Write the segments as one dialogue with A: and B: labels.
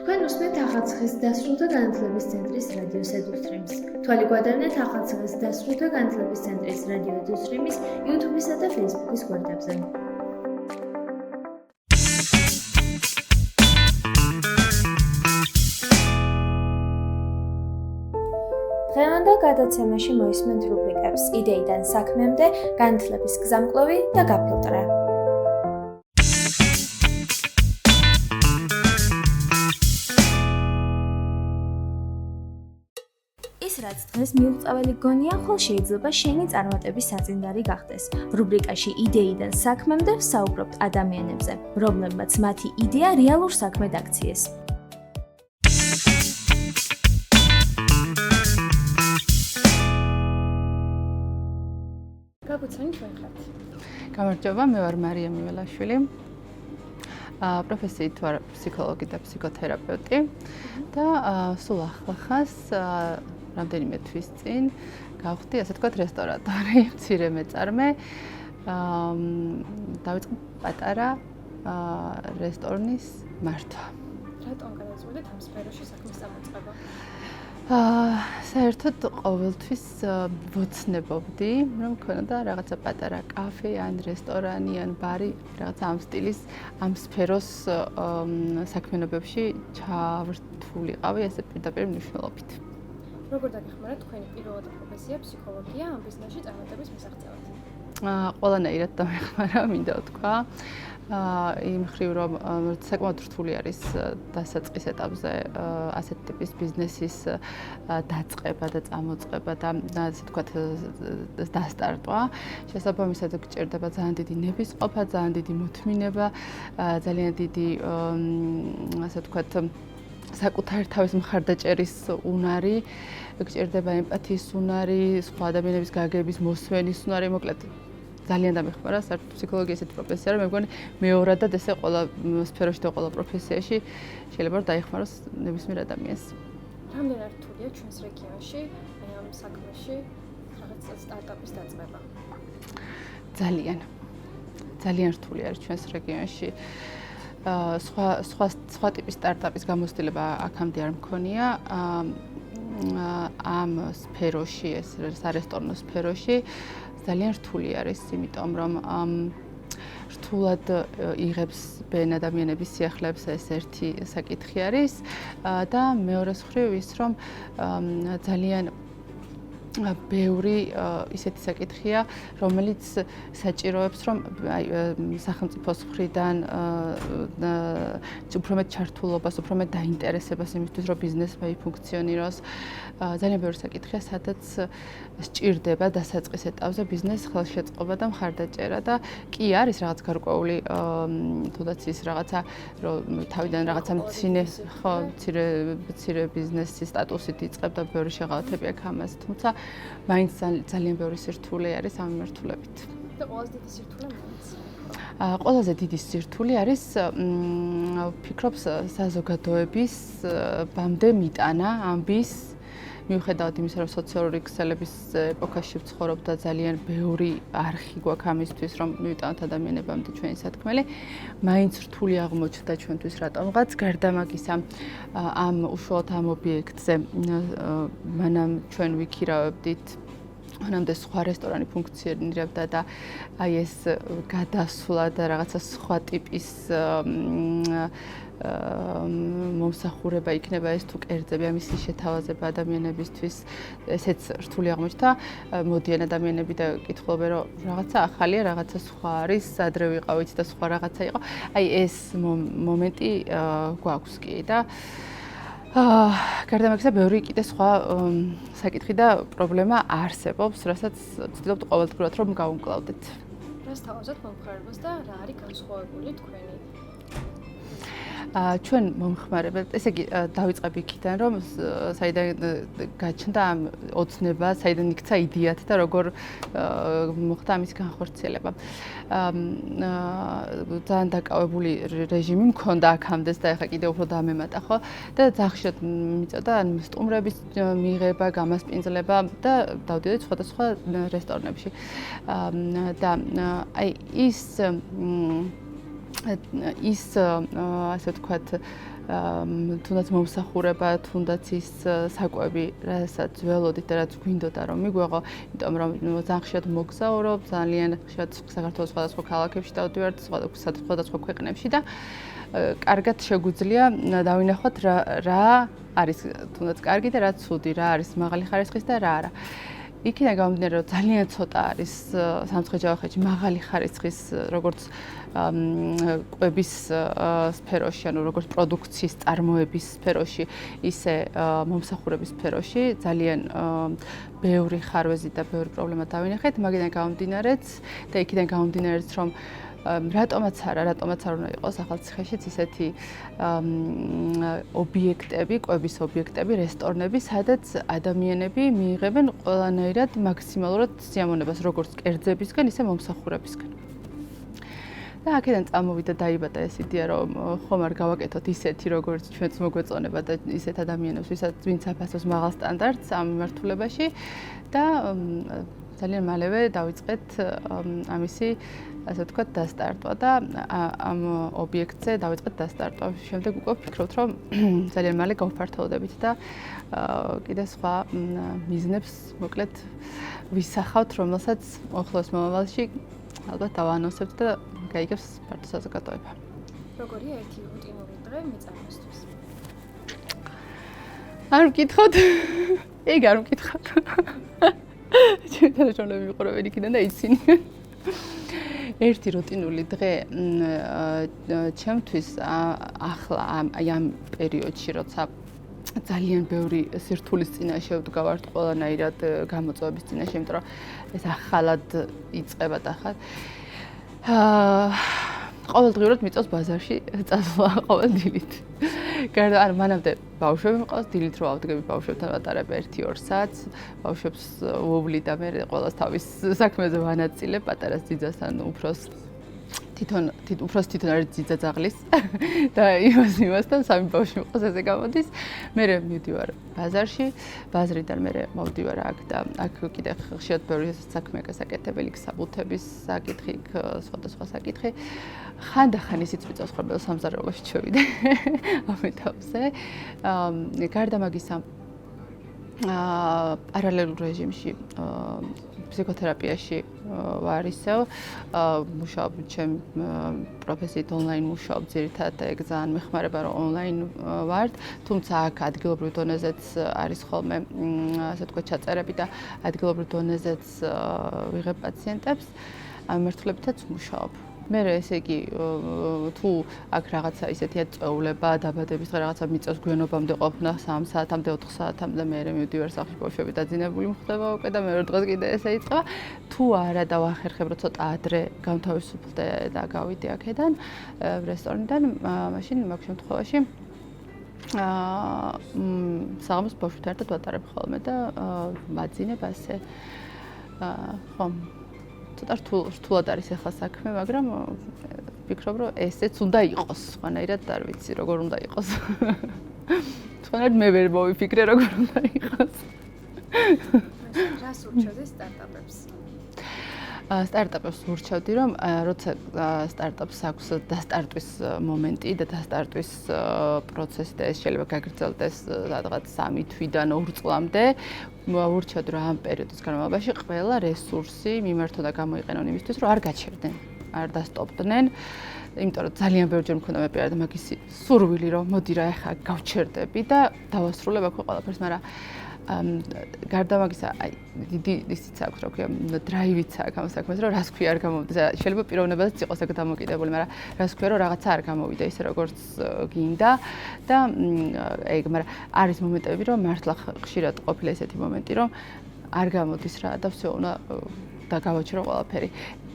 A: თქვენ უსმენთ ახალციხის დასრულთა განათლების ცენტრის რადიო ედუსტრიმს. თვალი გვადარნეთ ახალციხის დასრულთა განათლების ცენტრის რადიო ედუსტრიმის YouTube-ისა და Facebook-ის გვერდებზე. დღევანდელ გადაცემაში მოისმენთ რუბრიკებს იდეიდან საქმემდე, განათლების გზამკვლევი და გაფილტრა. ის რაც დღეს მიუღწეველი გონია, ხოლ შეიძლება შენი წარმატების საწინდარი გახდეს. რუბრიკაში იდეიდან საქმემდე ვსაუბრობთ ადამიანებზე, რომლებმაც მათი იდეა რეალურ საქმედ აქციეს.
B: გაგუცანი ჩვენ ხართ.
C: გამარჯობა, მე ვარ მარია მიველაშვილი. პროფესიით ვარ ფსიქოლოგი და ფსიქოთერაპევტი და სულ ახლახანს რამდენიმე თვის წინ გავხდი, ასე ვთქვათ, რესტორატორი, მცირე მეწარმე. დავიწყე პატარა რესტორნის მართვა.
B: რატომ გადაწყვეტეთ ამ სფეროში საქმის წამოწყება?
C: საერთოდ ყოველთვის ვოცნებობდი, რომ მქონოდა რაღაცა პატარა კაფე ან რესტორანი ან ბარი, რაღაცა ამ სტილის, ამ სფეროს საქმიანობებში ჩავრთულიყავი ესე პირდაპირ მნიშვნელობით.
B: როგორ დაგეხმარათ თქვენი პირველადი პროფესია ფსიქოლოგია ამ ბიზნესში წარმატების მისაღწევად?
C: ყველანაირად დამეხმარა, მინდა ვთქვა. იმ მხრივ რომ საკმაოდ რთული არის დასაწყის ეტაპზე ასეთ ტიპის ბიზნესის დაწყება და წამოწყება და ასე ვთქვათ დასტარტვა. შესაბამისად გჭირდება ძალიან დიდი ნებისყოფა, ძალიან დიდი მოთმინება, ძალიან დიდი ასე ვთქვათ საკუთარი თავის მხარდაჭერის უნარი, გჭირდება ემპათიის უნარი, სხვა ადამიანების გაგების მოსვენის უნარი, მოკლედ ძალიან დამეხმარა საერთოდ ფსიქოლოგია ესეთი პროფესია, რომ მე მგონი მეორადად ესე ყველა სფეროში და ყველა პროფესიაში შეიძლება რომ დაეხმაროს ნებისმიერ ადამიანს.
B: რამდენად რთულია ჩვენს რეგიონში ამ საქმეში რაღაც სტარტაპის დაწყება? ძალიან რთული არის ჩვენს რეგიონში. სხვა ტიპის სტარტაპის გამოცდილება აქამდე არ მქონია. ამ სფეროში, ეს სარესტორნო სფეროში ძალიან რთული არის, იმიტომ რომ რთულად იღებს ბენ ადამიანების სიახლეებს ეს ერთი საკითხი არის და მეორე მხრივ ის რომ ძალიან ბევრი ისეთი საკითხია, რომელიც საჭიროებს, რომ სახელმწიფოს მხრიდან უფრო მეტ ჩართულობას, უფრო მეტ დაინტერესებას იმისთვის, რომ ბიზნესმა იფუნქციონიროს. ძალიან ბევრი საკითხია, სადაც სჭირდება დასაწყის ეტაპზე ბიზნეს ხელშეწყობა და მხარდაჭერა და კი არის რაღაც გარკვეული თუნდაც ის რაღაცა, რომ თავიდან რაღაცა მცირე ბიზნესის სტატუსით იწყებდა, ბევრი შეღავათები აქვს ამას, თუმცა მაინც ძალიან ბევრი სირთულე არის ამ მიმართულებით. და ყველაზე დიდი სირთულე მაინც?
C: ყველაზე დიდი სირთულე არის ვფიქრობ საზოგადოების ბამდე მიტანა ამბის მიუხედავად იმისა, რომ სოციალური ქსელების ეპოქაში ვცხოვრობ და ძალიან ბევრი არხი გვაქვს ამისთვის, რომ მივიტანოთ ადამიანებამდე ჩვენი სათქმელი, მაინც რთული აღმოჩნდა ჩვენთვის რატომღაც, გარდა მაგისა ამ უშუალოდ ამ ობიექტზე მანამ ჩვენ ვიქირავებდით მანამდე სხვა რესტორანი ფუნქციონირებდა და აი ეს გადასვლა და რაღაცა სხვა ტიპის მომსახურება იქნება ეს თუ კერძები ამისი შეთავაზება ადამიანებისთვის ესეც რთული აღმოჩნდა. მოდიან ადამიანები და კითხულობენ რომ რაღაცა ახალია, რაღაცა სხვა არის, ადრე ვიყავით და სხვა რაღაცა იყო. აი ეს მომენტი გვაქვს კი და გარდა მაგისა ბევრი კიდე სხვა საკითხი და პრობლემა არსებობს, რასაც ვცდილობთ ყოველდღურად რომ გავუმკლავდეთ.
B: რას თავაზობთ მომხმარებელს და რა არის განსხვავებული თქვენი?
C: ჩვენ მომხმარებელს, ესე იგი დავიწყებ იქიდან, რომ საიდან გაჩნდა ამ ოცნება, საიდან იქცა იდეათ და როგორ მოხდა ამის განხორციელება. ძალიან დაკავებული რეჟიმი მქონდა აქამდე და ეხლა კიდევ უფრო დამემატა ხო და ძახშად მიწოდა ან სტუმრების მიღება, გამასპინძლება და დავდიოდით სხვადასხვა რესტორნებში. და აი ის
B: ის ასე ვთქვათ თუნდაც მომსახურება, თუნდაც ის საკვები, რასაც ველოდით და რაც გვინდოდა რომ მიგვეღო, იმიტომ რომ ძალიან ხშირად მოგზაურობ, ძალიან ხშირად საქართველოს სხვადასხვა ქალაქებში დავდივართ, სხვადასხვა ქვეყნებში და კარგად შეგვიძლია დავინახოთ რა არის თუნდაც კარგი და რა ცუდი, რა არის მაღალი ხარისხის და რა არა. იქიდან გამომდინარე, რომ ძალიან ცოტა არის სამცხე-ჯავახეთში მაღალი ხარისხის როგორც კვების სფეროში, ანუ როგორც პროდუქციის წარმოების სფეროში, ისე მომსახურების სფეროში ძალიან ბევრი ხარვეზი და ბევრი პრობლემა დავინახეთ, მაგიდან გამომდინარეც და იქიდან გამომდინარეც, რომ რატომაც არა უნდა იყოს ახალციხეშიც ისეთი ობიექტები, კვების ობიექტები, რესტორნები, სადაც ადამიანები მიიღებენ ყველანაირად მაქსიმალურად სიამოვნებას, როგორც კერძებისგან, ისე მომსახურებისგან. და აქედან წამოვიდა დაიბადა ეს იდეა, რომ ხომ არ გავაკეთოთ ისეთი, როგორც ჩვენც მოგვეწონება და ისეთ ადამიანებს, ვინც აფასოს მაღალ სტანდარტს ამ მიმართულებაში და ძალიან მალევე დავიწყეთ ამისი ასე ვთქვათ დასტარტვა და ამ ობიექტზე დავიწყეთ დასტარტვა. შემდეგ უკვე ვფიქრობთ, რომ ძალიან მალე გავფართოვდებით და კიდე სხვა მიზნებს მოკლედ ვისახავთ, რომელსაც უახლოეს მომავალში ალბათ დავაანონსებთ და გაიგებს ფართო საზოგადოება.
A: როგორია ერთი რუტინული დღე მეწარმისთვის?
B: არ ვკითხოთ. ეგ არ ვკითხოთ. ჩვენ თანაშრომლები ვიყურებენ იქიდან და იცინიან. ერთი რუტინული დღე ჩემთვის ახლა ამ პერიოდში, როცა ძალიან ბევრი სირთულის წინაშე ვდგავართ ყველანაირად გამოწვევების წინაშე, იმიტომ რომ ეს ახალად იწყება და ახალ ყოველდღიურად მიწევს ბაზარში წასვლა ყოველ დილით. გარდა არ მანამდე ბავშვები მყავს, დილით რო ავდგები ბავშვებთან ვატარებ 1-2 საათს, ბავშვებს ვუვლი და მე ყველას თავის საქმეზე ვანაწილებ, პატარას ძიძასთან უფროს თვითონ არის ძიძა ძაღლის და იმასთან სამი ბავშვი მყავს, ესე გამოდის. მე მივდივარ ბაზარში, ბაზრიდან მე მოვდივარ აქ და აქ კიდე ხშირად ბევრი საქმეა გასაკეთებელი, საბუთების საკითხი, სხვადასხვა საკითხი. ხანდახან ისიც მიწევს ხარბელს სამზარეულოში შევიდე ამ ეტაპზე. გარდა მაგისა პარალელურ რეჟიმში ფსიქოთერაპიაში ვარ ისევ, მუშაობ ჩემ პროფესიით ონლაინ მუშაობ ძირითადად და ეგ ძალიან მეხმარება რომ ონლაინ ვარ, თუმცა აქ ადგილობრივ დონეზეც არის ხოლმე ასე ვთქვათ ჩაწერები და ადგილობრივ დონეზეც ვიღებ პაციენტებს, ამ მიმართულებითაც მუშაობ. მე ესე იგი თუ აქ რაღაცა ისეთია წვეულება, დაბადების დღე რაღაცა მიწევს გვიანობამდე ყოფნა 3 საათამდე, 4 საათამდე მე მივდივარ სახლში ბავშვები დაძინებული მხდება უკვე და მეორე დღეს კიდე ესე იწყება. თუ არა დავახერხებ რომ ცოტა ადრე გამთავისუფლდე და გავიდე აქედან რესტორნიდან, მაშინ მაგ შემთხვევაში საღამოს ბავშვთან ერთად ვატარებ ხოლმე და ვაძინებ ასე ხომ ცოტა რთულად არის ახლა საქმე, მაგრამ ვფიქრობ, რომ ესეც უნდა იყოს, სხვანაირად არ ვიცი, როგორ უნდა იყოს. სხვანაირად მე ვერ მოვიფიქრე, როგორ უნდა იყოს.
A: რას ურჩევდი სტარტაპებს?
B: სტარტაპებს ურჩევდი, რომ როცა სტარტაპს აქვს დასტარტვის მომენტი და დასტარტვის პროცესი და ეს შეიძლება გაგრძელდეს რაღაც 3 თვიდან 2 წლამდე, ურჩევდი, რომ ამ პერიოდის განმავლობაში ყველა რესურსი მიმართონ და გამოიყენონ იმისთვის, რომ არ გაჩერდნენ, არ დასტოპდნენ. იმიტომ რომ ძალიან ბევრჯერ მქონდა მე პირადად მაგისი სურვილი, რომ მოდი რა ახლა გავჩერდები და დავასრულებ აქ ყველაფერს, მაგრამ გარდა მაგისა, დიდი ისიც აქვს, რა ქვია, დრაივიც აქვს ამ საქმეს, რომ რას ქვია არ გამოვიდეს. შეიძლება პიროვნებაზეც იყოს აქ დამოკიდებული, მაგრამ რას ქვია, რომ რაღაცა არ გამოვიდა ისე როგორც გინდა და ეგ, მაგრამ არის მომენტები, რომ მართლა ხშირად ყოფილა ესეთი მომენტი, რომ არ გამოდის რა და всё უნდა და გავაჩერო ყველაფერი.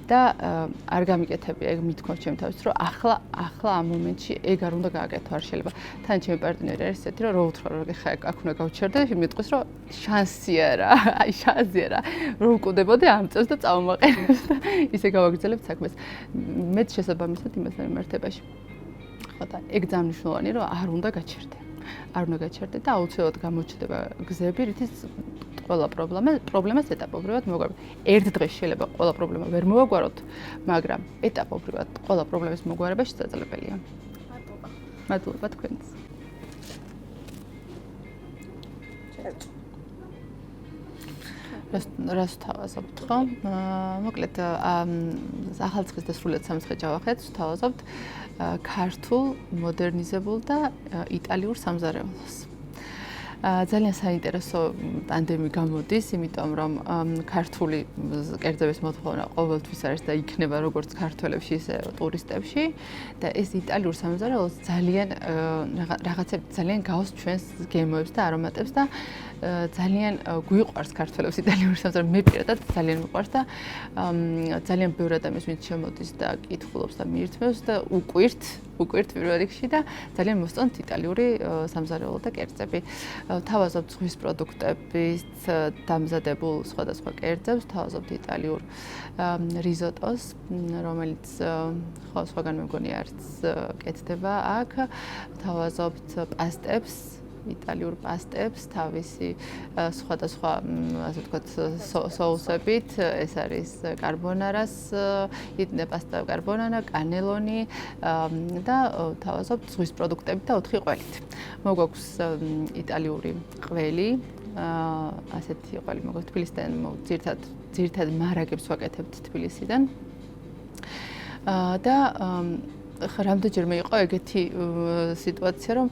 B: და არ გამიკეთებია ეგ მithქოს ჩემ თავის რომ ახლა ამ მომენტში ეგ არ უნდა გააკეთო, არ შეიძლება. თან ჩემი პარტნიორი არის ესეთი რომ რო უთხრა რომ ხა აქ უნდა გავჩერდე, მეტყვის რომ შანსია რა, აი შანსია რა. რო უკუდებოდე ამ წელს და წავმაყენებს და ისე გავაგრძელებთ საქმეს. მეც შესაბამისად იმასთან მიმართებაში. ხო და ეგ ძალიან მნიშვნელოვანია რომ არ უნდა გაჩერდე. არ უნდა გაჩერდე და აუცილებლად გამოჩნდება გზები, რითიც
C: ყველა პრობლემას ეტაპობრივად მოვაგვარებთ. ერთ დღეს შეიძლება ყველა პრობლემა ვერ მოვაგვაროთ, მაგრამ ეტაპობრივად ყველა პრობლემის მოგვარება შესაძლებელია. მადლობა თქვენს. რას თავაზობთ, ხო? მოკლედ ახალციხის და სრულად სამცხე ჯავახეთს თავაზობთ ქართულ, მოდერნიზებულ და იტალიურ სამზარეულოს. ძალიან საინტერესო ტანდემი გამოდის, იმიტომ რომ ქართული კერძების მოთხოვნა ყოველთვის არის და იქნება როგორც ქართველებში, ისე ტურისტებში და ეს იტალიურ სამზარეულოს ძალიან რაღაცები ძალიან გავს ჩვენს გემოებს და არომატებს და ძალიან გვიყვარს ქართველებს იტალიური სამზარეულო. მე პირადად ძალიან მიყვარს და ძალიან ბევრი ადამიანი ვინც შემოდის და კითხულობს და მიირთმევს და უკვირთ პირველ რიგში და ძალიან მოსწონთ იტალიური სამზარეულო და კერძები. თავაზობთ ზღვის პროდუქტების დამზადებულ სხვადასხვა კერძებს, თავაზობთ იტალიურ რიზოტოს, რომელიც სხვაგან მე მგონი არც კეთდება აქ, თავაზობთ პასტებს, იტალიურ პასტებს, თავისი სხვადასხვა, ასე ვთქვათ, соусებით, ეს არის კარბონარას, პასტა კარბონარა, კანელონი და თავაზობთ ზღვის პროდუქტები და 4 ყველით. მოგვაქვს იტალიური ყველი, ასეთი ყველი მოგვაქვს თბილისიდან, ძირითადად მარაგებს ვაკეთებთ თბილისიდან. და რამდენჯერმე იყო ეგეთი სიტუაცია, რომ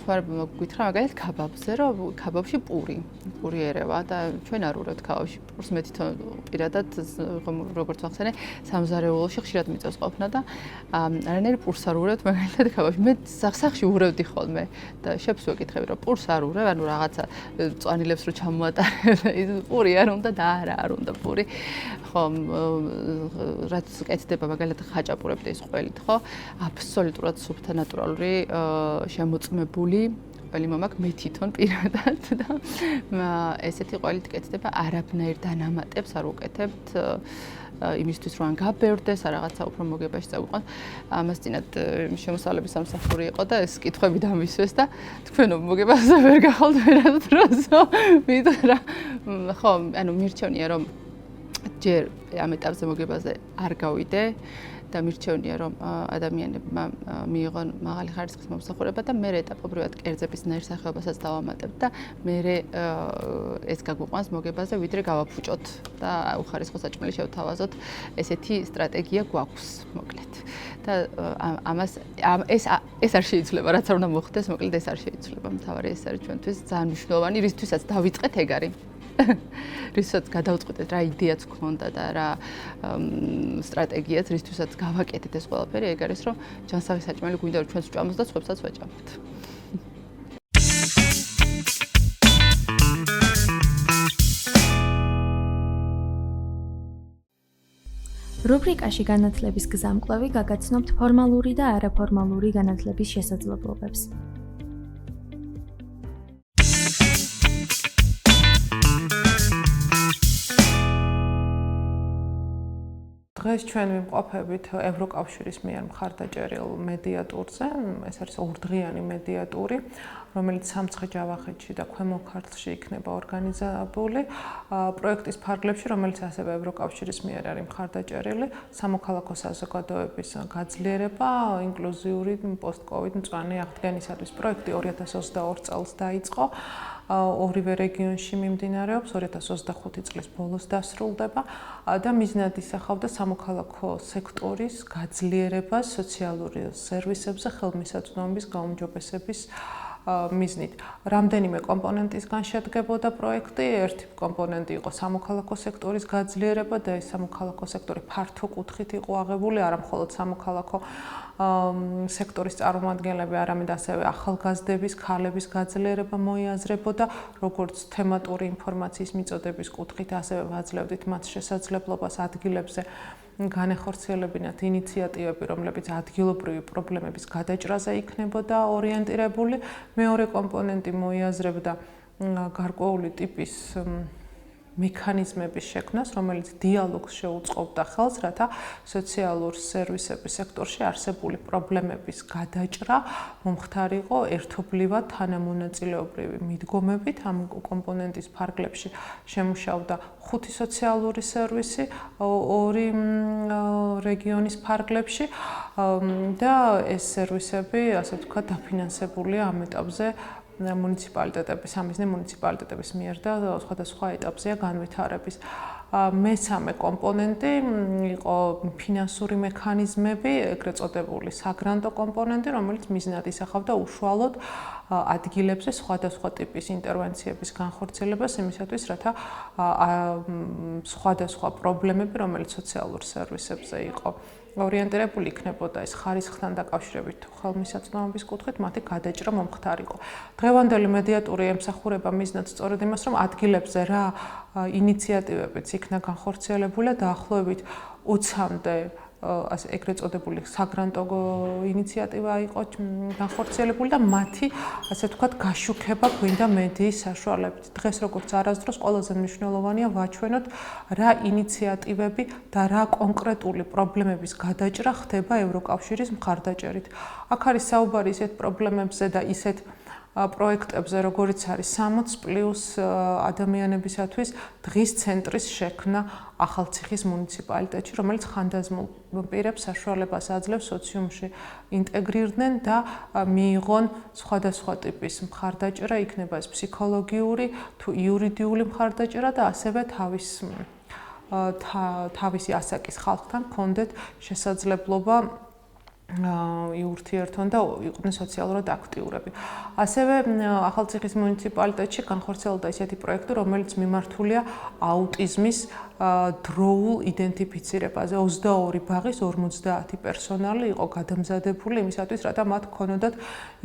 C: ხმარება გითხრა მაგალითად კაბაბზე, რომ კაბაბში პური ერევა და ჩვენ არ ურავთ კაბაბში პურს, მე თვითონ პირადად როგორც ვახსენე, სამზარეულოში ხშირად მიწევს ყოფნა და არანაირი პურს არ ურავთ მაგალითად კაბაბში. მე სახში ურავდი ხოლმე და შეფს ვეკითხები, რომ პურს არ ურავ, ანუ რაღაცა წვანილებს რო ჩამოატარებ, პური არ უნდა და არ უნდა პური. ხო, რაც კეთდება მაგალითად ხაჭაპურებდა ის ყველით, ხო? აბსოლუტურად სუფთა ნატურალური შემოწმებული ყველი მომაქვს მე თვითონ პირადად და ესეთი ყველით კეთდება არაბნაირ დანამატებს არ უკეთებთ იმისთვის რომ გაბევრდეს რაღაცა უფრო მოგებაში წაგვიყვანს ამასთანავ შემოსავლების სამსახური იყო და ეს კითხვები დამისვეს და თქვენო მოგებაზე ვერ გახალთ ვერად დროსო მითხრა ხო ანუ მირჩევნია რომ ჯერ ამ ეტაპზე მოგებაზე არ გავიდე და მირჩევნია რომ ადამიანებმა მიიღონ მაღალი ხარისხის მომსახურება და მე ეტაპობრივად კერძების ნაირსახეობასაც დავამატებ და მე ეს გაგვიყვანს მოგებაზე ვიდრე გავაფუჭოთ და უხარისხო საჭმელი შევთავაზოთ ესეთი სტრატეგია გვაქვს მოკლედ და ამას ეს არ შეიძლება რაც არ უნდა მოხდეს მოკლედ ეს არ შეიძლება მთავარი ეს არის ჩვენთვის ძალიან მნიშვნელოვანი რისთვისაც დავიწყეთ ეგ არის რისთვისაც გადავწყვეტეთ რა იდეაც გქონდა და რა სტრატეგიაც რისთვისაც გავაკეთეთ ეს ყველაფერი ეგ არის რომ ჯანსაღი საჭმელი გვინდა რომ ჩვენს ვჭამოთ და სხვებსაც ვაჭამოთ
A: რუბრიკაში განათლების გზამკვლევი გაგაცნობთ ფორმალური და არაფორმალური განათლების შესაძლებლობებს.
D: დღეს ჩვენ ვიმყოფებით ევროკავშირის მიერ მხარდაჭერილ მედიატურზე, ეს არის ორდღიანი მედიატური, რომელიც სამცხე-ჯავახეთში და ქვემო ქართლში იქნება ორგანიზებული. პროექტის ფარგლებში, რომელიც ასევე ევროკავშირის მიერ არის მხარდაჭერილი, სამოქალაქო საზოგადოების გაძლიერება, ინკლუზიური პოსტ-კოვიდ მწვანე აღდგენისათვის. პროექტი 2022 წელს დაიწყო. ორივე რეგიონში მიმდინარეობს 2025 წლის ბოლოს დასრულდება და მიზნად ისახავდა სამოქალაქო სექტორის გაძლიერებას სოციალური სერვისებზე ხელმისაწვდომობის გაუმჯობესების მიზნით. რამდენიმე კომპონენტისგან შედგებოდა პროექტი. ერთი კომპონენტი იყო სამოქალაქო სექტორის გაძლიერება და ეს სამოქალაქო სექტორი ფართო კუთხით იყო აღებული, არა მხოლოდ სამოქალაქო სექტორის წარმომადგენლები, არამედ ასევე ახალგაზრდების, ქალების გაძლიერება მოიაზრებოდა, როგორც თემატური ინფორმაციის მიწოდების კუთხით, ასევე ვაძლევდით მათ შესაძლებლობას ადგილებზე განეხორციელებინათ ინიციატივები, რომლებიც ადგილობრივი პრობლემების გადაჭრაზე იქნებოდა ორიენტირებული. მეორე კომპონენტი მოიაზრებდა გარკვეული ტიპის მექანიზმების შექმნას, რომელიც დიალოგს შეუწყობდა ხელს, რათა სოციალურ სერვისების სექტორში არსებული პრობლემების გადაჭრა მომხდარიყო ერთობლივად თანამონაწილეობრივი მიდგომებით. ამ კომპონენტის ფარგლებში შემუშავდა 5 სოციალური სერვისი 2 რეგიონის ფარგლებში და ეს სერვისები, ასე ვთქვათ, დაფინანსებულია ამ ეტაპზე მუნიციპალიტეტების, სამიზნე მუნიციპალიტეტების მიერ და სხვადასხვა ეტაპზეა განვითარების. მესამე კომპონენტი იყო ფინანსური მექანიზმები, ეგრეთ წოდებული საგრანტო კომპონენტი, რომელიც მიზნად ისახავდა უშუალოდ ადგილებზე სხვადასხვა ტიპის ინტერვენციების განხორციელებას იმისათვის, რათა სხვადასხვა პრობლემები, რომელიც სოციალურ სერვისებზე იყო ორიენტირებული იქნებოდა ეს ხარისხთან დაკავშირებით თუ ხელმისაწვდომობის კუთხით მათი გადაჭრა მომხდარიყო. დღევანდელი მედიატური ემსახურება მიზნად სწორედ იმას, რომ ადგილებზე რა ინიციატივებიც იქნა განხორციელებული და დაახლოებით 20-მდე ასე ეგრეთ წოდებული საგრანტო ინიციატივა იყო განხორციელებული და მათი ასე ვთქვათ გაშუქება გვინდა მედიის საშუალებით. დღეს როგორც არასდროს ყველაზე მნიშვნელოვანია ვაჩვენოთ რა ინიციატივები და რა კონკრეტული პრობლემების გადაჭრა ხდება ევროკავშირის მხარდაჭერით. აქ არის საუბარი ისეთ პრობლემებზე და ისეთ პროექტებზე, როგორიც არის 60+ ადამიანებისათვის დღის ცენტრის შექმნა ახალციხის მუნიციპალიტეტში, რომელიც ხანდაზმულ პირებს საშუალებას აძლევს სოციუმში ინტეგრირდნენ და მიიღონ სხვადასხვა ტიპის მხარდაჭერა, იქნება ეს ფსიქოლოგიური თუ იურიდიული მხარდაჭერა და ასევე თავისი ასაკის ხალხთან ჰქონდეთ შესაძლებლობა იურთიერთონ და იყვნენ სოციალურად აქტიურები. ასევე ახალციხის მუნიციპალიტეტში განხორციელდა ისეთი პროექტი, რომელიც მიმართულია აუტიზმის დროულ იდენტიფიცირებაზე. 22 ბაღის 50 პერსონალი იყო გადამზადებული იმისათვის, რათა მათ ჰქონოდათ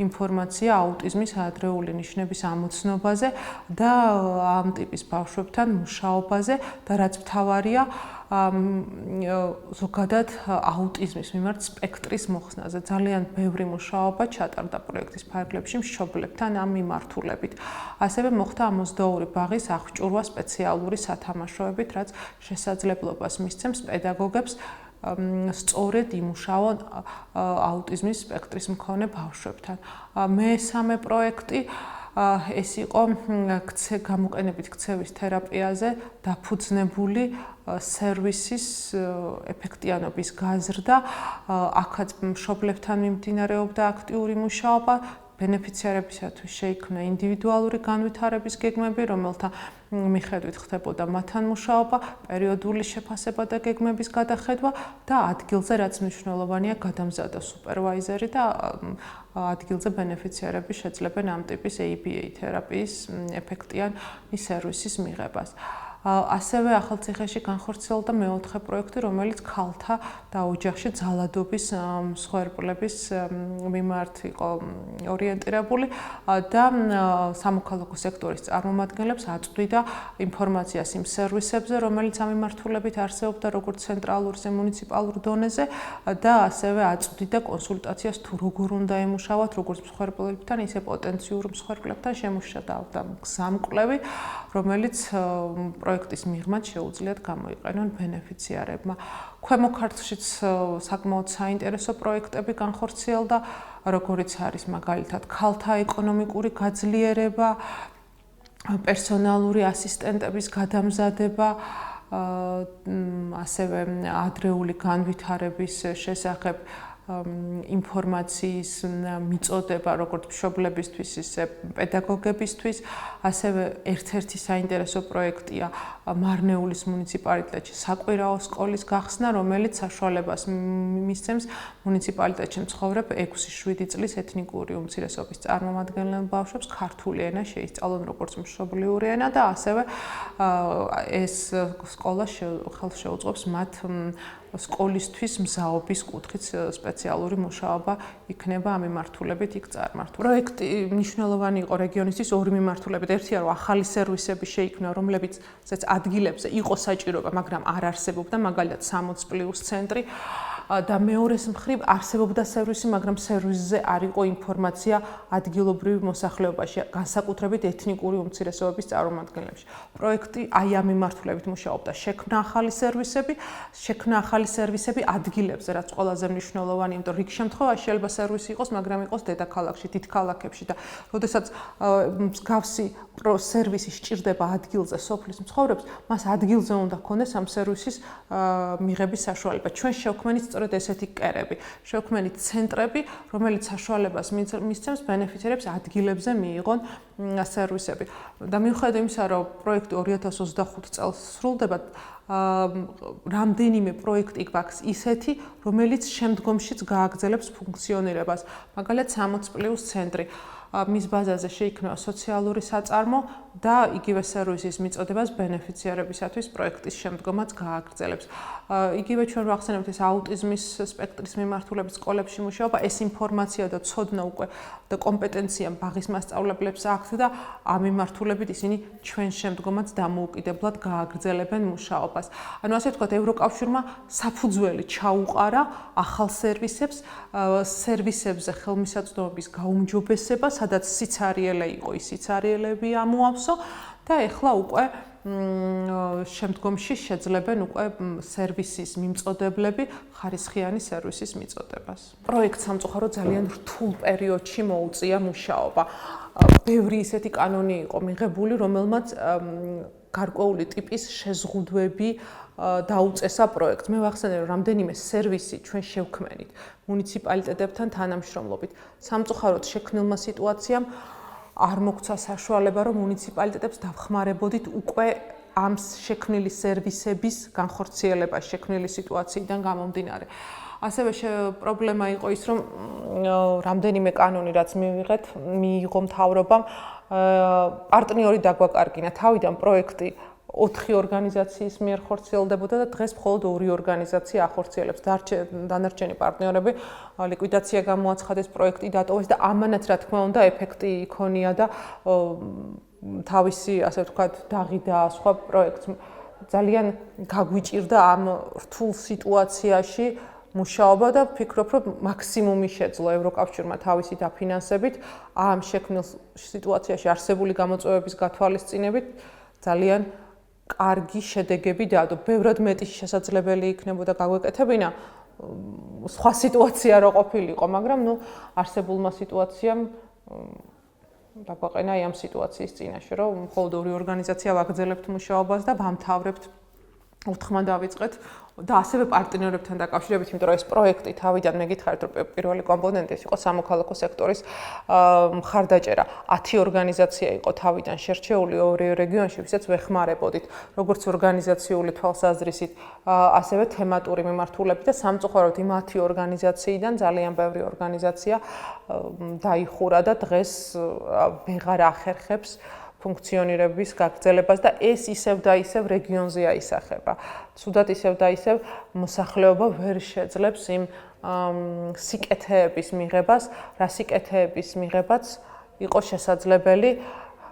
D: ინფორმაცია აუტიზმის ადრეული ნიშნების ამოცნობაზე და ამ ტიპის ბავშვებთან მუშაობაზე და რაც მთავარია ზოგადად აუტიზმის მიმართ სპექტრის მოხსნაზე. ძალიან ბევრი მუშაობა ჩატარდა პროექტის ფარგლებში მშობლებთან ამ მიმართულებით. ასევე მოხდა ამ 22 ბაღის აღჭურვა სპეციალური სათამაშოებით, რაც შესაძლებლობას მისცემს პედაგოგებს სწორედ იმუშაონ აუტიზმის სპექტრის მქონე ბავშვებთან. მესამე პროექტი ეს იყო გამოყენებით ქცევის თერაპიაზე დაფუძნებული სერვისის ეფექტიანობის გაზრდა. აქაც მშობლებთან მიმდინარეობდა აქტიური მუშაობა. ბენეფიციარებისათვის შეიქმნა ინდივიდუალური განვითარების გეგმები, რომელთა მიხედვით ხდებოდა მათთან მუშაობა, პერიოდული შეფასება და გეგმების გადახედვა და ადგილზე რაც მნიშვნელოვანია გადამზადა სუპერვაიზერი და ადგილზე ბენეფიციარები შეძლებენ ამ ტიპის ABA თერაპიის ეფექტიანი სერვისის მიღებას. ასევე ახალციხეში განხორციელდა მეოთხე პროექტი, რომელიც ქალთა და ოჯახში ძალადობის მსხვერპლების მიმართ იყო ორიენტირებული და სამოქალაქო სექტორის წარმომადგენლებს აწვდიდა ინფორმაციას იმ სერვისებზე, რომელიც ამ მიმართულებით არსებობდა როგორც ცენტრალურ, ისე მუნიციპალურ დონეზე და ასევე აწვდიდა კონსულტაციას თუ როგორ უნდა ემუშავათ როგორც მსხვერპლებთან, ისე პოტენციურ მსხვერპლებთან შემუშავდა გზამკვლევი, რომელიც პროექტის მიღმად შეუძლიათ გამოიყენონ ბენეფიციარებმა. ქვემო ქართლშიც საკმაოდ საინტერესო პროექტები განხორციელდა, როგორიც არის მაგალითად ქალთა ეკონომიკური გაძლიერება, პერსონალური ასისტენტების გადამზადება, ასევე ადრეული განვითარების შესახებ ინფორმაციის მიწოდება როგორც მშობლებისთვის, ისე პედაგოგებისთვის. ასევე ერთ-ერთი საინტერესო პროექტია მარნეულის მუნიციპალიტეტში საკვირაო სკოლის გახსნა, რომელიც საშუალებას მისცემს მუნიციპალიტეტში მცხოვრებ 6-7 წლის ეთნიკური უმცირესობის წარმომადგენელ ბავშვებს ქართული ენა შეისწავლონ როგორც მშობლიური ენა და ასევე ეს სკოლა ხელს შეუწყობს მათ სკოლისთვის მზაობის კუთხით სპეციალური მუშაობა იქნება ამ მიმართულებით იქ წარმართული. პროექტი მნიშვნელოვანი იყო რეგიონისთვის ორი მიმართულებით. ერთია რომ ახალი სერვისები შეიქმნა, რომლებიც ადგილებზე იყო საჭიროება, მაგრამ არ არსებობდა, მაგალითად 60+ ცენტრი და მეორეს მხრივ არსებობდა სერვისი, მაგრამ სერვისზე არ იყო ინფორმაცია ადგილობრივ მოსახლეობაში, განსაკუთრებით ეთნიკური უმცირესობების წარმომადგენლებში. პროექტი აი ამ მიმართულებით მუშაობდა. შექმნა ახალი სერვისები ადგილებზე, რაც ყველაზე მნიშვნელოვანია, იმიტომ რიგ შემთხვევაში შეიძლება სერვისი იყოს, მაგრამ იყოს დედაქალაქში, დიდ ქალაქებში და როდესაც მსგავსი სერვისი სჭირდება ადგილზე სოფლის მცხოვრებს, მას ადგილზე უნდა ქონდეს ამ სერვისის მიღების საშუალება. ჩვენ შევქმნით სწორედ ესეთი კერები, შევქმნით ცენტრები, რომელიც საშუალებას მისცემს ბენეფიციერებს ადგილებზე მიიღონ სერვისები. და მიუხედავად იმისა, რომ პროექტი 2025 წელს სრულდება, რამდენიმე პროექტი გვაქვს ისეთი, რომელიც შემდგომშიც გააგრძელებს ფუნქციონირებას. მაგალითად 60+ ცენტრი. მის ბაზაზე შეიქმნება სოციალური საწარმო და იგივე სერვისის მიწოდებას ბენეფიციერებისათვის პროექტის შემდგომაც გააგრძელებს. იგივე ჩვენ ვახსენებთ ეს აუტიზმის სპექტრის მიმართულებით სკოლებში მუშაობა, ეს ინფორმაცია და ცოდნა უკვე და კომპეტენცია ბაღის მასწავლებლებს აქვთ და ამ მიმართულებით ისინი ჩვენ შემდგომაც დამოუკიდებლად გააგრძელებენ მუშაობას. ანუ ასე ვთქვათ, ევროკავშირმა საფუძველი ჩაუყარა ახალ სერვისებზე ხელმისაწვდომობის გაუმჯობესება, სადაც სიცარიელე იყო, ის სიცარიელები ამოავსო და ეხლა უკვე შემდგომში შეძლებენ უკვე სერვისის მიმწოდებლები ხარისხიანი სერვისის მიწოდებას. პროექტს სამწუხაროდ ძალიან რთულ პერიოდში მოუწია მუშაობა. ბევრი ისეთი კანონი იყო მიღებული, რომელმაც გარკვეული ტიპის შეზღუდვები დაუწესა პროექტს. მე ვახსენე, რომ რამდენიმე სერვისი ჩვენ შევქმნით მუნიციპალიტეტებთან თანამშრომლობით. სამწუხაროდ შექმნილმა სიტუაციამ არ მოგცა საშუალება, რომ მუნიციპალიტეტებს დავხმარებოდით უკვე ამ შექმნილი სერვისების განხორციელება შექმნილი სიტუაციიდან გამომდინარე. ასევე პრობლემა იყო ის, რომ რამდენიმე კანონი რაც მიიღო მთავრობამ, პარტნიორი დაგვაკარგინა. თავიდან პროექტი 4 ორგანიზაციის მიერ ხორციელდებოდა და დღეს მხოლოდ 2 ორგანიზაცია ახორციელებს. დანარჩენი პარტნიორები ლიკვიდაცია გამოაცხადეს, პროექტი დატოვეს და ამანაც რა თქმა უნდა ეფექტი იქონია და თავისი, ასე ვთქვათ, დაღი დაასხვა პროექტს. ძალიან გაგვიჭირდა ამ რთულ სიტუაციაში მუშაობა და ვფიქრობ, რომ მაქსიმუმი შეძლო ევროკავშირმა თავისი დაფინანსებით ამ შექმნილ სიტუაციაში არსებული გამოწვევების გათვალისწინებით ძალიან კარგი შედეგები დაადო. ბევრად მეტი შესაძლებელი იქნებოდა გაგვეკეთებინა სხვა სიტუაცია რო ყოფილიყო, მაგრამ არსებულმა სიტუაციამ დაგვაყენა ამ სიტუაციის წინაშე, რომ მხოლოდ 2 ორგანიზაცია ვაგრძელებთ მუშაობას და ვამთავრებთ უთხრა დავიწყეთ და ასევე პარტნიორებთან დაკავშირებით, იმიტომ რომ ეს პროექტი თავიდან მე გითხარით, რომ პირველი კომპონენტი იყო სამოქალაქო სექტორის მხარდაჭერა. 10 ორგანიზაცია იყო თავიდან შერჩეული 2 რეგიონში, ვისაც ვეხმარებოდით, როგორც ორგანიზაციული თვალსაზრისით, ასევე თემატური მიმართულებით და სამწუხაროდ იმ 10 ორგანიზაციიდან ძალიან ბევრი ორგანიზაცია დაიხურა და დღეს ვეღარ ახერხებს ფუნქციონირების გაგრძელებას და ეს ისევ და ისევ რეგიონზე აისახება. ცუდად ისევ და ისევ მოსახლეობა ვერ შეძლებს იმ სიკეთეების მიღებას, რა სიკეთეების მიღებაც იყო შესაძლებელი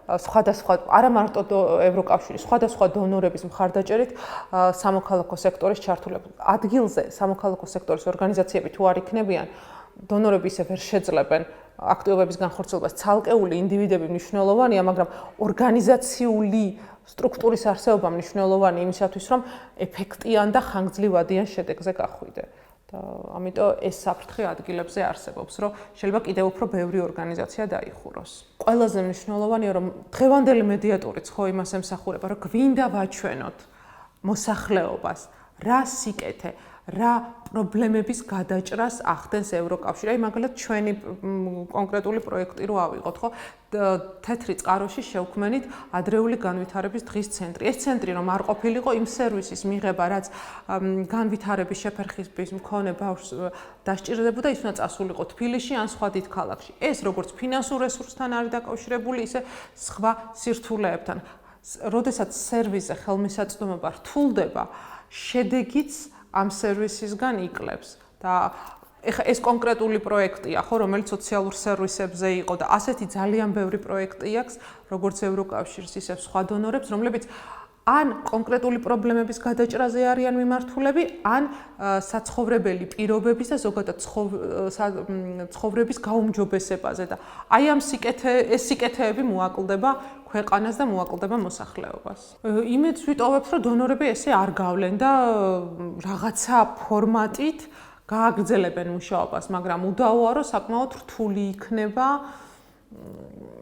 D: სხვადასხვა, არა მარტო ევროკავშირის, სხვადასხვა დონორების მხარდაჭერით სამოქალაქო სექტორის ჩართულებით. ადგილზე სამოქალაქო სექტორის ორგანიზაციები თუ არ იქნებიან, დონორები ისე ვერ შეძლებენ აქტივობების განხორციელებას. ცალკეული ინდივიდები მნიშვნელოვანია, მაგრამ ორგანიზაციული სტრუქტურის არსებობა მნიშვნელოვანია იმისათვის, რომ ეფექტიან და ხანგრძლივადიან შედეგზე გახვიდე. და ამიტომ ეს საფრთხე ადგილებზე არსებობს, რომ შეიძლება კიდევ უფრო ბევრი ორგანიზაცია დაიხუროს. ყველაზე მნიშვნელოვანია, რომ დღევანდელი მედიატორიც ხო იმას ემსახურება, რომ გვინდა ვაჩვენოთ მოსახლეობას, რა სიკეთე, რა პრობლემების გადაჭრას ახდენს ევროკავშირი. აი მაგალითად ჩვენი კონკრეტული პროექტი რო ავიღოთ, ხო? თეთრი წყაროში შევქმნით ადრეული განვითარების დღის ცენტრი. ეს ცენტრი რომ არ ყოფილიყო იმ სერვისის მიღება, რაც განვითარების შეფერხების მქონე ბავშვს დასჭირდებოდა, ის უნდა წასულიყო თბილისში ან სხვა დიდ ქალაქში. ეს როგორც ფინანსურ რესურსთან არის დაკავშირებული, ისე სხვა სირთულეებთან. როდესაც სერვისზე ხელმისაწვდომობა რთულდება, შედეგიც ამ სერვისისგან იკლებს და ეხა ეს კონკრეტული პროექტია, ხო, რომელიც სოციალურ სერვისებზე იყო და ასეთი ძალიან ბევრი პროექტი აქვს, როგორც ევროკავშირის, ისე სხვა დონორებს, რომლებიც ან კონკრეტული პრობლემების გადაჭრაზე არიან მიმართულები, ან საცხოვრებელი პირობების და ზოგადად ცხოვრების გაუმჯობესებაზე და აი ამ სიკეთეები მოაკლდება ქვეყანას და მოაკლდება მოსახლეობას. იმედს ვიტოვებ, რომ დონორები ესე არ გავლენ და რაღაცა ფორმატით გააგრძელებენ მუშაობას, მაგრამ უდავოა, რომ საკმაოდ რთული იქნება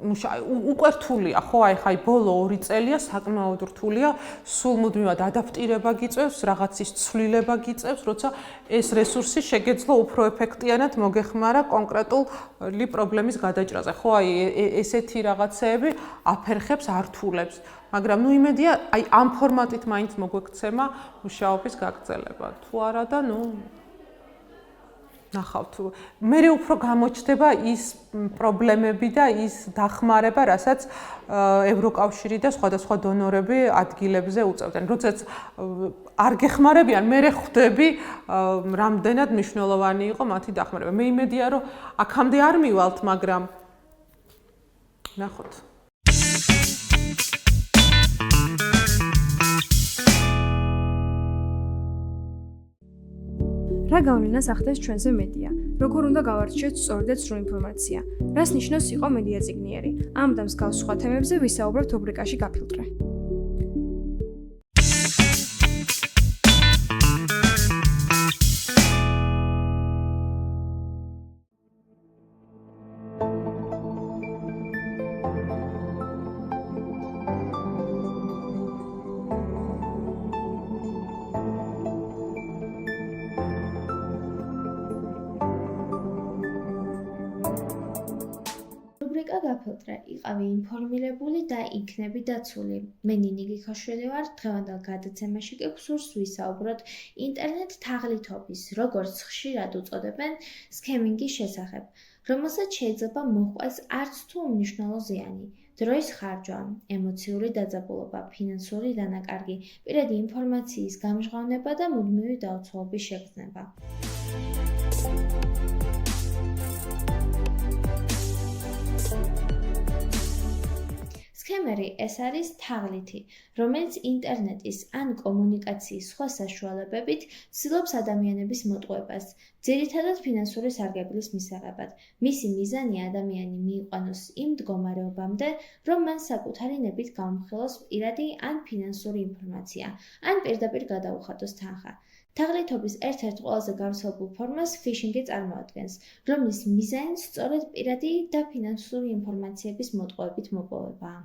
D: უკვე რთულია, ხო, აი ბოლო 2 წელია საკმაოდ რთულია, სულ მუდმივად ადაპტირება გიწევს, რაღაცის ცვლილება გიწევს, როცა ეს რესურსი შეგეძლო უფრო ეფექტიანად მოგეხმარა კონკრეტული პრობლემის გადაჭრაზე. ხო, აი ესეთი რაღაცეები აფერხებს, ართულებს, მაგრამ იმედია, აი ამ ფორმატით მაინც მოგვექცემა მუშაობის გაგრძელება. თუ არა და ნახავთ, მე უფრო გამოჩნდება ის პრობლემები და ის დახმარება, რასაც ევროკავშირი და სხვადასხვა დონორები ადგილებზე უწევდნენ. როდესაც არ გეხმარებიან, მე ხვდები, რამდენად მნიშვნელოვანი იყო მათი დახმარება. მე იმედია, რომ აქამდე არ მივალთ, მაგრამ ნახოთ.
A: რა გავლენას ახდენს ჩვენზე მედია? როგორ უნდა გავარჩიოთ სწორი და ცრუ ინფორმაცია? რას ნიშნავს იყო მედია წიგნიერი? ამ და მსგავს სხვა თემებზე ვისაუბრებთ რუბრიკაში გაფილტრე.
E: გაფილტრე, იყავი ინფორმირებული და იქნები დაცული. მე ნინი გიქოშვილი ვარ, დღევანდელ გადაცემაში გეგვსურს ვისაუბროთ ინტერნეტ თაღლითობის, როგორც ხშირად უწოდებენ, სქემინგის შესახებ, რომელსაც შეიძლება მოჰყვეს არც თუ უმნიშვნელო ზიანი. დროის ხარჯვა, ემოციური დაძაბულობა, ფინანსური დანაკარგი, პირადი ინფორმაციის გამჟღავნება და მუდმივი დაუცველობის შეგრძნება. სქემერი ეს არის თაღლითი, რომელიც ინტერნეტის ან კომუნიკაციის სხვა საშუალებებით ცდილობს ადამიანების მოტყუებას, ძირითადად ფინანსური სარგებლის მისაღებად. მისი მიზანია ადამიანი მიიყვანოს იმ მდგომარეობამდე, რომ მან საკუთარი ნებით გაუმხილოს პირადი ან ფინანსური ინფორმაცია, ან პირდაპირ გადაუხადოს თანხა. თაღლითობის ერთ-ერთ ყველაზე გავრცელებულ ფორმას ფიშინგი წარმოადგენს, რომლის მიზანი სწორედ პირადი და ფინანსური ინფორმაციების მოტყუებით მოპოვებაა.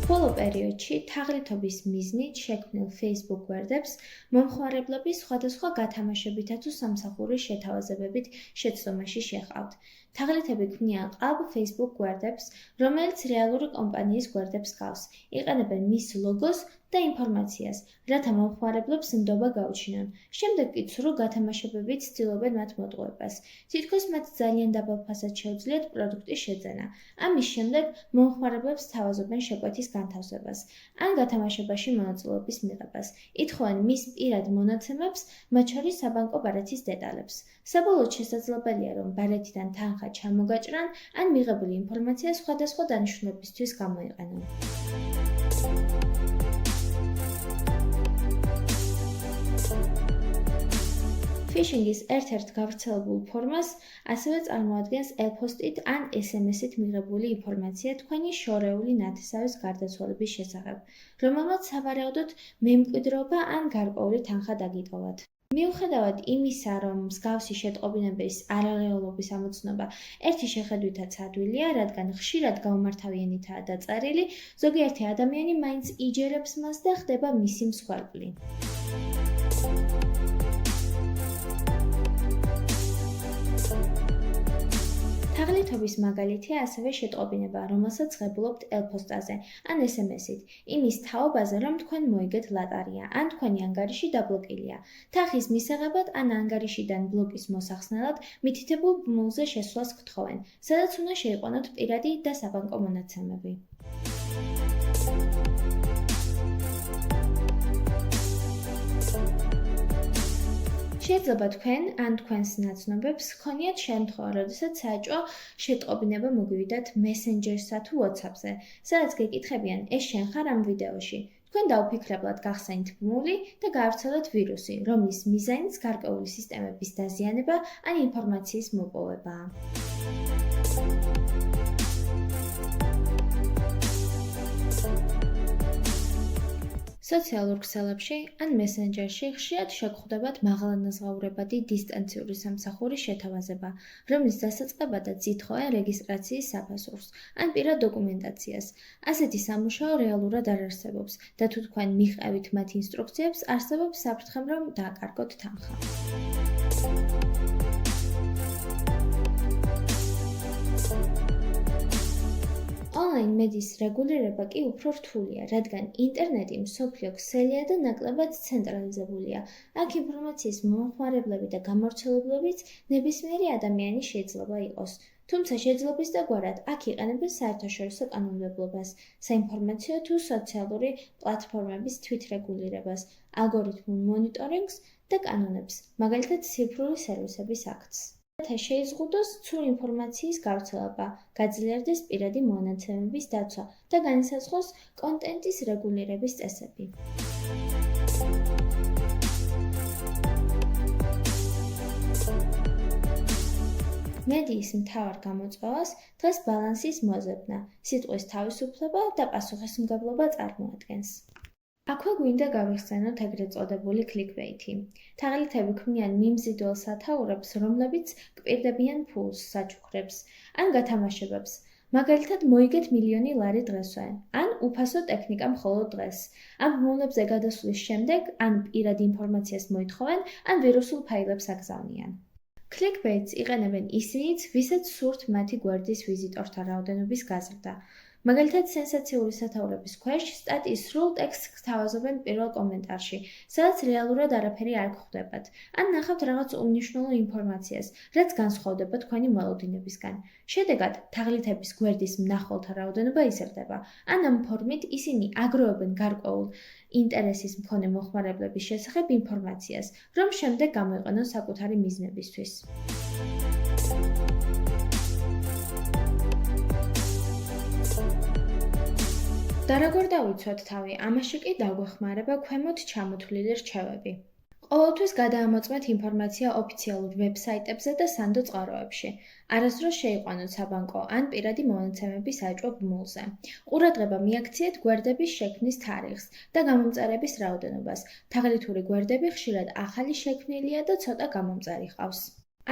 E: ბოლო პერიოდში თაღლითობის მიზნით შექმნილ Facebook გვერდებს მომხმარებლები სხვადასხვა გათამაშებითა თუ სამსახურის შეთავაზებებით შეცდომაში შეჰყავთ. თაღლითები ქმნიან ყალბ Facebook გვერდებს, რომელიც რეალური კომპანიის გვერდებს გავს. იყენებენ მის ლოგოს და ინფორმაციას, რათა მომხმარებლებს ნდობა გაუჩინონ. შემდეგ კი ცრუ გათამაშებებით ცდილობენ მათ მოტყუებას. თითქოს მათ ძალიან დაბალ ფასად შეუძლიათ პროდუქტის შეძენა. ამის შემდეგ მომხმარებლებს თავაზობენ შეკვეთის განთავსებას ან გათამაშებაში მონაწილეობის მიღებას. ითხოვენ მის პირად მონაცემებს, მათ შორის საბანკო ბარათის დეტალებს. საბოლოოდ შესაძლებელია, რომ ბარათიდან თანხა ჩამოგაჭრან ან მიღებული ინფორმაცია სხვადასხვა დანიშნულებისთვის გამოიყენონ. ფიშინგის ერთ-ერთ გავრცელებულ ფორმას ასევე წარმოადგენს ელფოსტით ან SMS-ით მიღებული ინფორმაცია თქვენი შორეული ნათესავის გარდაცვალების შესახებ, რომელმაც სავარაუდოდ მემკვიდრეობა ან გარკვეული თანხა დაგიტოვათ. მიუხედავად იმისა, რომ მსგავსი შეტყობინების არარეალობის ამოცნობა ერთი შეხედვითაც ადვილია, რადგან ხშირად გაუმართავიანითაა დაწერილი, ზოგიერთი ადამიანი მაინც იჯერებს მას და ხდება მისი მსხვერპლი. თაღლითობის მაგალითია ასევე შეტყობინება, რომელსაც ღებულობთ ელფოსტაზე ან SMS-ით, იმის თაობაზე, რომ თქვენ მოიგეთ ლატარია, ან თქვენი ანგარიში დაბლოკილია. თანხის მისაღებად ან ანგარიშიდან ბლოკის მოსახსნელად მითითებულ ბმულზე შესვლას გთხოვენ, სადაც უნდა შეიყვანოთ პირადი და საბანკო მონაცემები. შეიძლება თქვენ ან თქვენს ნაცნობებს ჰქონიათ შემთხვევა, როდესაც საეჭვო შეტყობინება მოგივიდათ Messenger-სა თუ WhatsApp-ზე, სადაც გეკითხებიან, ეს შენ ხარ ამ ვიდეოში. თქვენ დაუფიქრებლად გახსენით ბმული და გაავრცელოთ ვირუსი, რომლის მიზანიც გარკვეული სისტემების დაზიანება ან ინფორმაციის მოპოვებაა. სოციალურ ქსელებში ან მესენჯერში ხშირად შეგხვდებათ მაღალანაზღაურებადი დისტანციური სამსახურის შეთავაზება, რომლის დასაწყებადაც ითხოვენ რეგისტრაციის საფასურს ან პირად დოკუმენტაციას. ასეთი სამუშაო რეალურად არ არსებობს და თუ თქვენ მიყევით მათ ინსტრუქციებს, არსებობს საფრთხე, რომ დააკარგოთ თანხა. Online medიის რეგულირება კი უფრო რთულია, რადგან ინტერნეტი მსოფლიო ქსელია და ნაკლებად ცენტრალიზებულია. აქ ინფორმაციის მომხმარებლები და გამავრცელებლებიც ნებისმიერი ადამიანი შეიძლება იყოს. თუმცა შეძლების დაგვარად აქ იყენებენ საერთაშორისო კანონმდებლობას, საინფორმაციო თუ სოციალური პლატფორმების თვითრეგულირებას, ალგორითმულ მონიტორინგს და კანონებს, მაგალითად ციფრული სერვისების აქტს. შეიზღუდოს ცუდ ინფორმაციის გავრცელება, გაძლიერდეს პირადი მონაცემების დაცვა და განისაზღვროს კონტენტის რეგულირების წესები. მედიის მთავარ გამოწვევას დღეს ბალანსის მოძებნა, სიტყვის თავისუფლება და პასუხისმგებლობა წარმოადგენს. აქვე გვინდა გავიხსენოთ ეგრეთ წოდებული clickbait-ი. თაღლითები ქმნიან მიმზიდველ სათაურებს, რომლებიც გპირდებიან ფულს, საჩუქრებს ან გათამაშებებს. მაგალითად, მოიგეთ მილიონი ლარი დღესვე, ან უფასო ტექნიკა მხოლოდ დღეს. ამ ბმულებზე გადასვლის შემდეგ ან პირად ინფორმაციას მოითხოვენ, ან ვირუსულ ფაილებს აგზავნიან. Clickbaits იყენებენ ისინიც, ვისაც სურთ მათი გვერდის ვიზიტორთა რაოდენობის გაზრდა. მაგალითად, სენსაციური სათაურების ქვეშ სტატიის სრულ ტექსტს გთავაზობენ პირველ კომენტარში, სადაც რეალურად არაფერი არ გვხვდებათ, ან ნახავთ რაღაც უმნიშვნელო ინფორმაციას, რაც განსხვავდება თქვენი მოლოდინებისგან. შედეგად, თაღლითების გვერდის მნახველთა რაოდენობა იზრდება, ან ამ ფორმით ისინი აგროვებენ გარკვეულ ინტერესის მქონე მოხმარებლების შესახებ ინფორმაციას, რომ შემდეგ გამოიყენონ საკუთარი მიზნებისთვის. და როგორ დავიცვათ თავი, ამაში კი დაგვეხმარება ქვემოთ ჩამოთვლილი რჩევები. ყოველთვის გადაამოწმეთ ინფორმაცია ოფიციალურ ვებსაიტებზე და სანდო წყაროებში. არასდროს შეიყვანოთ საბანკო ან პირადი მონაცემების საეჭვო ბმულზე. ყურადღება მიაქციეთ გვერდების შექმნის თარიღს და გამომწერების რაოდენობას. თაღლითური გვერდები ხშირად ახალი შექმნილია და ცოტა გამომწერი ჰყავს.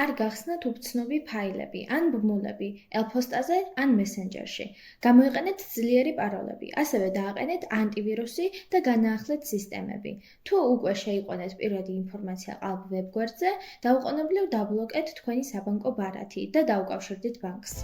E: არ გახსნათ უცნობი ფაილები ან ბმულები ელფოსტაზე ან მესენჯერში. გამოიყენეთ ძლიერი პაროლები, ასევე დააყენეთ ანტივირუსი და განაახლეთ სისტემები. თუ უკვე შეიყვანეთ პირადი ინფორმაცია ყალბ ვებგვერდზე, დაუყოვნებლივ დაბლოკეთ თქვენი საბანკო ბარათი და დაუკავშირდით ბანკს.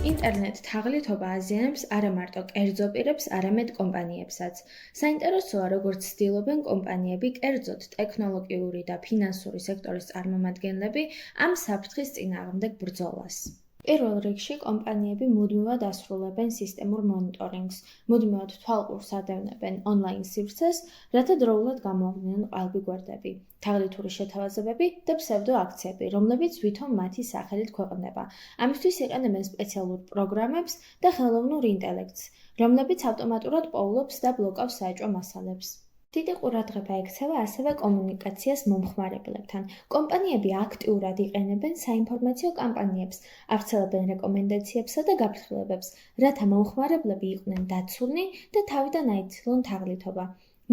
E: ინტერნეტ თაღლითობა აზიანებს არა მარტო კერძო პირებს, არამედ კომპანიებსაც. საინტერესოა, როგორც ცდილობენ კომპანიები, კერძოდ ტექნოლოგიური და ფინანსური სექტორის წარმომადგენლები ამ საფრთხის წინააღმდეგ ბრძოლას. პირველ რიგში კომპანიები მუდმივად ასრულებენ სისტემურ მონიტორინგს, მუდმივად თვალყურს ადევნებენ ონლაინ სივრცეს, რათა დროულად გამოაღვიდნენ ყალბი გვერდები, თაღლითური შეთავაზებები და ფსევდოაქციები, რომლებიც ვითომ მათი სახელით ქვეყნდება. ამისთვის იყენებენ სპეციალურ პროგრამებს და ხელოვნურ ინტელექტს, რომლებიც ავტომატურად პოულობს და ბლოკავს საეჭვო მასალებს. დიდი ყურადღება ექცევა ასევე კომუნიკაციას მომხმარებლებთან. კომპანიები აქტიურად იყენებენ საინფორმაციო კამპანიებს, ავრცელებენ რეკომენდაციებსა და გაფრთხილებებს, რათა მომხმარებლები იყვნენ დაცულნი და თავიდან აიცილონ თაღლითობა.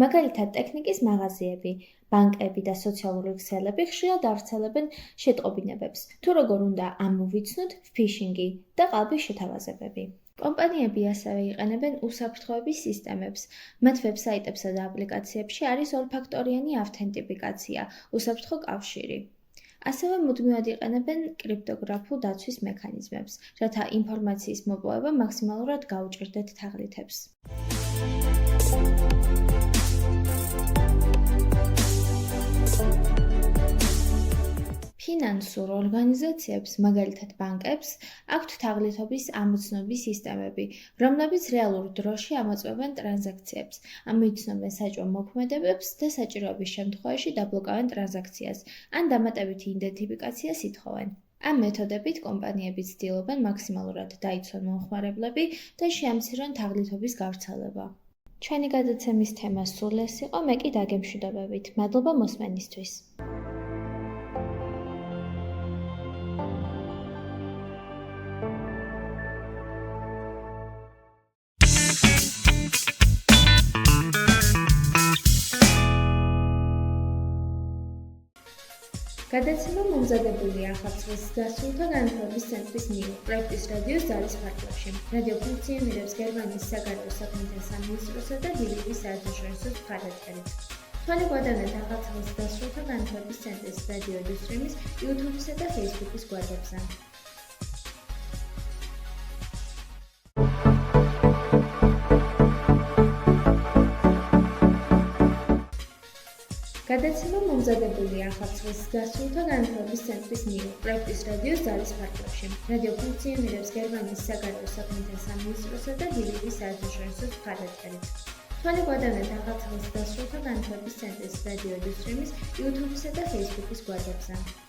E: მაგალითად, ტექნიკის მაღაზიები, ბანკები და სოციალური ქსელები ხშირად ავრცელებენ შეტყობინებებს, თუ როგორ უნდა ამოვიცნოთ ფიშინგი და ყალბის შეთავაზებები. კომპანიები ასევე იყენებენ უსაფრთხოების სისტემებს. მათ ვებსაიტებსა და აპლიკაციებში არის ორფაქტორიანი ავთენტიფიკაცია, უსაფრთხო კავშირი. ასევე მუდმივად იყენებენ კრიპტოგრაფულ დაცვის მექანიზმებს, რათა ინფორმაციის მოპოვება მაქსიმალურად გაუჭირდეთ თაღლითებს. ფინანსურ ორგანიზაციებს, მაგალითად ბანკებს, აქვთ თაღლითობის ამოცნობის სისტემები, რომლებიც რეალურ დროში ამოწმებენ ტრანზაქციებს, ამოიცნობენ საჭმელ მოქმედებებს და საჭიროების შემთხვევაში დაბლოკავენ ტრანზაქციას, ან დამატებითი იდენტიფიკაციას ითხოვენ. ამ მეთოდებით კომპანიები ცდილობენ მაქსიმალურად დაიცვან მომხმარებლები და შეამცირონ თაღლითობის გავრცელება. ჩვენი გადაცემის თემა სულ ეს იყო, მე კი დაგემშვიდობებით. მადლობა მოსმენისთვის. გადაცემა მომზადებულია ახალწლის დასრულთა განათლების ცენტრის მიერ, პროექტის რადიოს ძალის ფარგლებში. რადიო ფუნქციონირებს გერმანიის საგარეო საქმეთა სამინისტროსა და დილების საერთაშორისო მხარდაჭერით. თვალე გვადევნებთ ახალწლის დასრულთა განათლების ცენტრის რადიო ილუსტრიმის YouTube-ისა და Facebook-ის გვერდებზე. გადაცემა მომზადებულია ახალწლის დასრულთა განათლების ცენტრის მიერ, პროექტის რადიოს ძალის ფარგლებში. რადიო ფუნქციონირებს გერმანიის საგარეო საქმეთა სამინისტროსა და დილების საერთაშორისო მხარდაჭერით. თვალე გვადევნებთ ახალწლის დასრულთა განათლების ცენტრის რადიო ილუსტრიმის YouTube-ისა და Facebook-ის გვერდებზე.